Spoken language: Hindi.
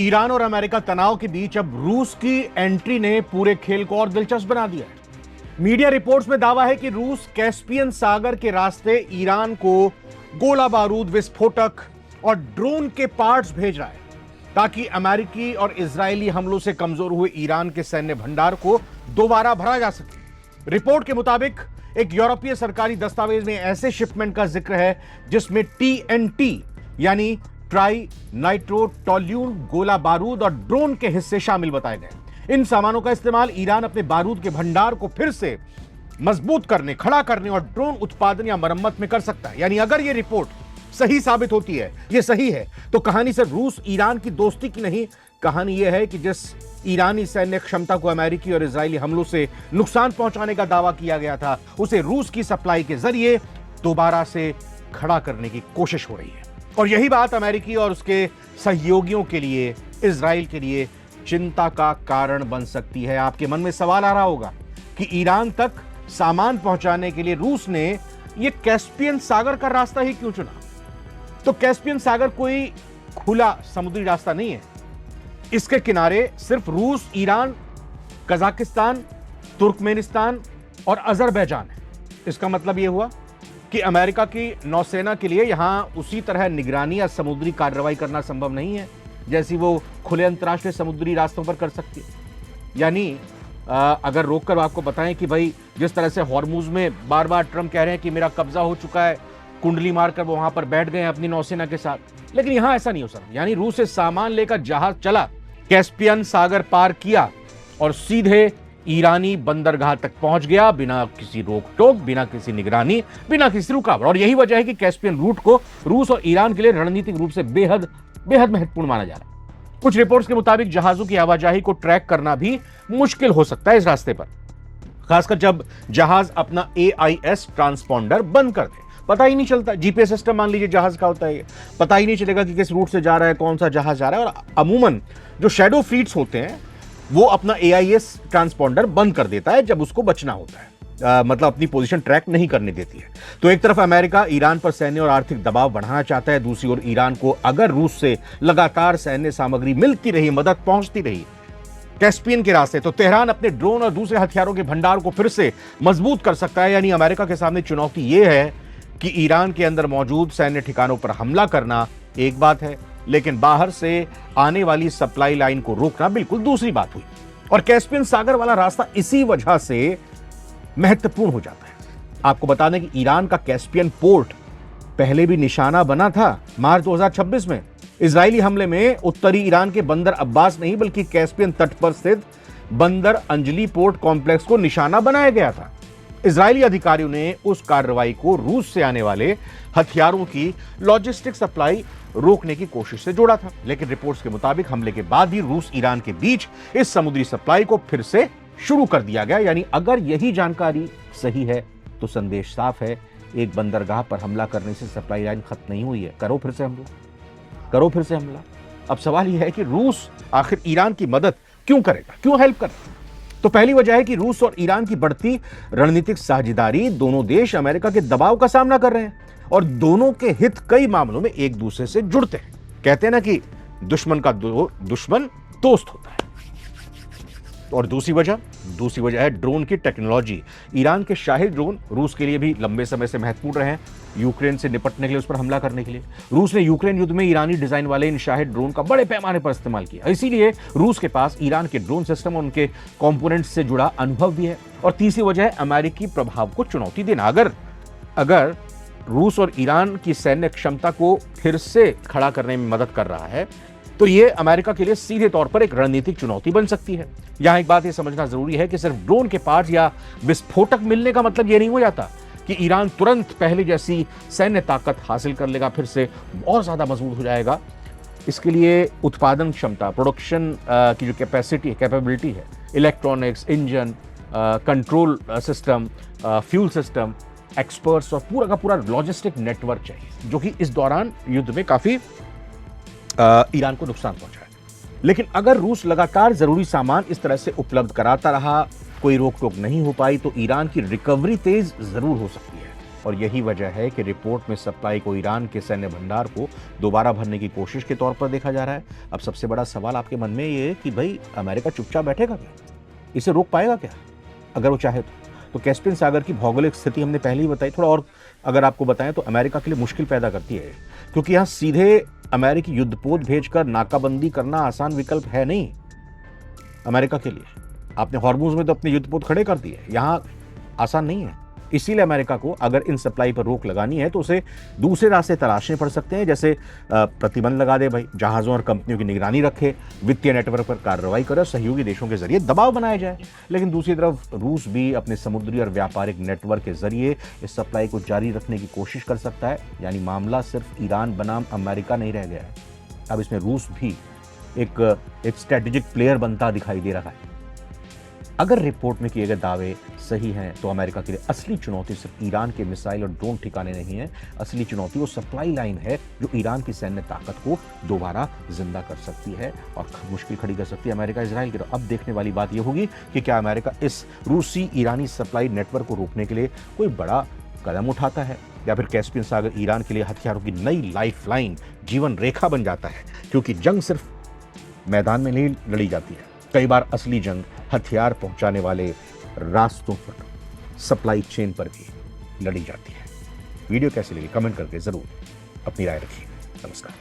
ईरान और अमेरिका तनाव के बीच अब रूस की एंट्री ने पूरे खेल को और दिलचस्प बना दिया है। मीडिया रिपोर्ट्स में दावा है कि रूस कैस्पियन सागर के रास्ते ईरान को गोला बारूद, विस्फोटक और ड्रोन के पार्ट्स भेज रहा है ताकि अमेरिकी और इजरायली हमलों से कमजोर हुए ईरान के सैन्य भंडार को दोबारा भरा जा सके। रिपोर्ट के मुताबिक एक यूरोपीय सरकारी दस्तावेज में ऐसे शिपमेंट का जिक्र है जिसमें TNT यानी ट्राई नाइट्रोटोल्यून गोला बारूद और ड्रोन के हिस्से शामिल बताए गए। इन सामानों का इस्तेमाल ईरान अपने बारूद के भंडार को फिर से मजबूत करने, खड़ा करने और ड्रोन उत्पादन या मरम्मत में कर सकता है। यानी अगर यह रिपोर्ट सही साबित होती है, यह सही है, तो कहानी सिर्फ रूस ईरान की दोस्ती की नहीं, कहानी यह है कि जिस ईरानी सैन्य क्षमता को अमेरिकी और इजरायली हमलों से नुकसान पहुंचाने का दावा किया गया था, उसे रूस की सप्लाई के जरिए दोबारा से खड़ा करने की कोशिश हो रही है। और यही बात अमेरिकी और उसके सहयोगियों के लिए, इजराइल के लिए चिंता का कारण बन सकती है। आपके मन में सवाल आ रहा होगा कि ईरान तक सामान पहुंचाने के लिए रूस ने यह कैस्पियन सागर का रास्ता ही क्यों चुना? तो कैस्पियन सागर कोई खुला समुद्री रास्ता नहीं है। इसके किनारे सिर्फ रूस, ईरान, कजाकिस्तान, तुर्कमेनिस्तान और अजरबैजान है। इसका मतलब यह हुआ कि अमेरिका की नौसेना के लिए यहां उसी तरह निगरानी या समुद्री कार्रवाई करना संभव नहीं है जैसी वो खुले अंतर्राष्ट्रीय समुद्री रास्तों पर कर सकती है। यानी अगर रोककर आपको बताएं कि भाई जिस तरह से हॉर्मुज में बार बार ट्रंप कह रहे हैं कि मेरा कब्जा हो चुका है, कुंडली मारकर वो वहां पर बैठ गए अपनी नौसेना के साथ, लेकिन यहां ऐसा नहीं हो सकता। यानी रूस से सामान लेकर जहाज चला, कैस्पियन सागर पार किया और सीधे ईरानी बंदरगाह तक पहुंच गया बिना किसी रोक टोक, बिना किसी निगरानी, बिना किसी रुकावट। और यही वजह है कि कैस्पियन रूट को रूस और ईरान के लिए रणनीतिक रूप से बेहद महत्वपूर्ण माना जा रहा है। कुछ रिपोर्ट्स के मुताबिक जहाजों की आवाजाही को ट्रैक करना भी मुश्किल हो सकता है इस रास्ते पर, खासकर जब जहाज अपना AIS ट्रांसपॉन्डर बंद कर दे। पता ही नहीं चलता, GPS सिस्टम मान लीजिए जहाज का होता है, पता ही नहीं चलेगा कि किस रूट से जा रहा है, कौन सा जहाज जा रहा है। और अमूमन जो शैडो फ्लीट्स होते हैं वो अपना AIS ट्रांसपॉन्डर बंद कर देता है जब उसको बचना होता है, मतलब अपनी पोजीशन ट्रैक नहीं करने देती है। तो एक तरफ अमेरिका ईरान पर सैन्य और आर्थिक दबाव बढ़ाना चाहता है, दूसरी ओर ईरान को अगर रूस से लगातार सैन्य सामग्री मिलती रही, मदद पहुंचती रही कैस्पियन के रास्ते, तो तेहरान अपने ड्रोन और दूसरे हथियारों के भंडार को फिर से मजबूत कर सकता है। यानी अमेरिका के सामने चुनौती यह है कि ईरान के अंदर मौजूद सैन्य ठिकानों पर हमला करना एक बात है, लेकिन बाहर से आने वाली सप्लाई लाइन को रोकना बिल्कुल दूसरी बात हुई। और कैस्पियन सागर वाला रास्ता इसी वजह से महत्वपूर्ण हो जाता है। आपको बता दें कि ईरान का कैस्पियन पोर्ट पहले भी निशाना बना था। मार्च 2026 में इजरायली हमले में उत्तरी ईरान के बंदर अब्बास नहीं बल्कि कैस्पियन तट पर स्थित बंदर अंजली पोर्ट कॉम्प्लेक्स को निशाना बनाया गया था। इजरायली अधिकारियों ने उस कार्रवाई को रूस से आने वाले हथियारों की लॉजिस्टिक सप्लाई रोकने की कोशिश से जोड़ा था, लेकिन रिपोर्ट्स के मुताबिक हमले के बाद ही रूस ईरान के बीच इस समुद्री सप्लाई को फिर से शुरू कर दिया गया। यानी अगर यही जानकारी सही है तो संदेश साफ है, एक बंदरगाह पर हमला करने से सप्लाई लाइन खत्म नहीं हुई है। करो फिर से हमला। अब सवाल यह है कि रूस आखिर ईरान की मदद क्यों करेगा, क्यों हेल्प करेगा? तो पहली वजह है कि रूस और ईरान की बढ़ती रणनीतिक साझेदारी, दोनों देश अमेरिका के दबाव का सामना कर रहे हैं और दोनों के हित कई मामलों में एक दूसरे से जुड़ते हैं। कहते हैं ना कि दुश्मन का दुश्मन दोस्त होता है। और दूसरी वजह है ड्रोन की टेक्नोलॉजी। ईरान के शाही ड्रोन रूस के लिए भी लंबे समय से महत्वपूर्ण रहे हैं, यूक्रेन से निपटने के लिए, उस पर हमला करने के लिए। रूस ने यूक्रेन युद्ध में ईरानी डिजाइन वाले इन शाही ड्रोन का बड़े पैमाने पर इस्तेमाल किया, इसीलिए रूस के पास ईरान के ड्रोन सिस्टम और उनके कंपोनेंट्स से जुड़ा अनुभव भी है। और तीसरी वजह है अमेरिकी प्रभाव को चुनौती देना। अगर रूस और ईरान की सैन्य क्षमता को फिर से खड़ा करने में मदद कर रहा है तो यह अमेरिका के लिए सीधे तौर पर एक रणनीतिक चुनौती बन सकती है। यहां एक बात यह समझना जरूरी है कि सिर्फ ड्रोन के पार्ट्स या विस्फोटक मिलने का मतलब यह नहीं हो जाता कि ईरान तुरंत पहले जैसी सैन्य ताकत हासिल कर लेगा, फिर से और ज्यादा मजबूत हो जाएगा। इसके लिए उत्पादन क्षमता, प्रोडक्शन की जो कैपेबिलिटी है, electronics, engine, control system, fuel system, experts और पूरा का पूरा लॉजिस्टिक नेटवर्क चाहिए, जो कि इस दौरान युद्ध में काफी ईरान को नुकसान पहुंचा है। लेकिन अगर रूस लगातार जरूरी सामान इस तरह से उपलब्ध कराता रहा, कोई रोक टोक नहीं हो पाई, तो ईरान की रिकवरी तेज जरूर हो सकती है। और यही वजह है कि रिपोर्ट में सप्लाई को ईरान के सैन्य भंडार को दोबारा भरने की कोशिश के तौर पर देखा जा रहा है। अब सबसे बड़ा सवाल आपके मन में ये है कि भाई अमेरिका चुपचाप बैठेगा क्या? इसे रोक पाएगा क्या अगर वो चाहे तो कैस्पियन सागर की भौगोलिक स्थिति हमने पहले ही बताई। थोड़ा और अगर आपको बताएं तो अमेरिका के लिए मुश्किल पैदा करती है, क्योंकि यहां सीधे अमेरिकी युद्धपोत भेजकर नाकाबंदी करना आसान विकल्प है नहीं अमेरिका के लिए। आपने हॉर्मुज में तो अपने युद्धपोत खड़े कर दिए, यहां आसान नहीं है। इसीलिए अमेरिका को अगर इन सप्लाई पर रोक लगानी है तो उसे दूसरे रास्ते तलाशने पड़ सकते हैं, जैसे प्रतिबंध लगा दे, भाई जहाजों और कंपनियों की निगरानी रखे, वित्तीय नेटवर्क पर कार्रवाई करे, सहयोगी देशों के जरिए दबाव बनाया जाए। लेकिन दूसरी तरफ रूस भी अपने समुद्री और व्यापारिक नेटवर्क के जरिए इस सप्लाई को जारी रखने की कोशिश कर सकता है। यानी मामला सिर्फ ईरान बनाम अमेरिका नहीं रह गया है, अब इसमें रूस भी एक स्ट्रेटेजिक प्लेयर बनता दिखाई दे रहा है। अगर रिपोर्ट में किए गए दावे सही हैं तो अमेरिका के लिए असली चुनौती सिर्फ ईरान के मिसाइल और ड्रोन ठिकाने नहीं है। असली चुनौती वो सप्लाई लाइन है जो ईरान की सैन्य ताकत को दोबारा जिंदा कर सकती है और मुश्किल खड़ी कर सकती है अमेरिका इजराइल की। अब देखने वाली बात यह होगी कि क्या अमेरिका इस रूसी ईरानी सप्लाई नेटवर्क को रोकने के लिए कोई बड़ा कदम उठाता है, या फिर कैस्पियन सागर ईरान के लिए हथियारों की नई लाइफलाइन, जीवन रेखा बन जाता है। क्योंकि जंग सिर्फ मैदान में नहीं लड़ी जाती है, कई बार असली जंग हथियार पहुंचाने वाले रास्तों पर, सप्लाई चेन पर भी लड़ी जाती है। वीडियो कैसी लगी कमेंट करके जरूर अपनी राय रखिए। नमस्कार।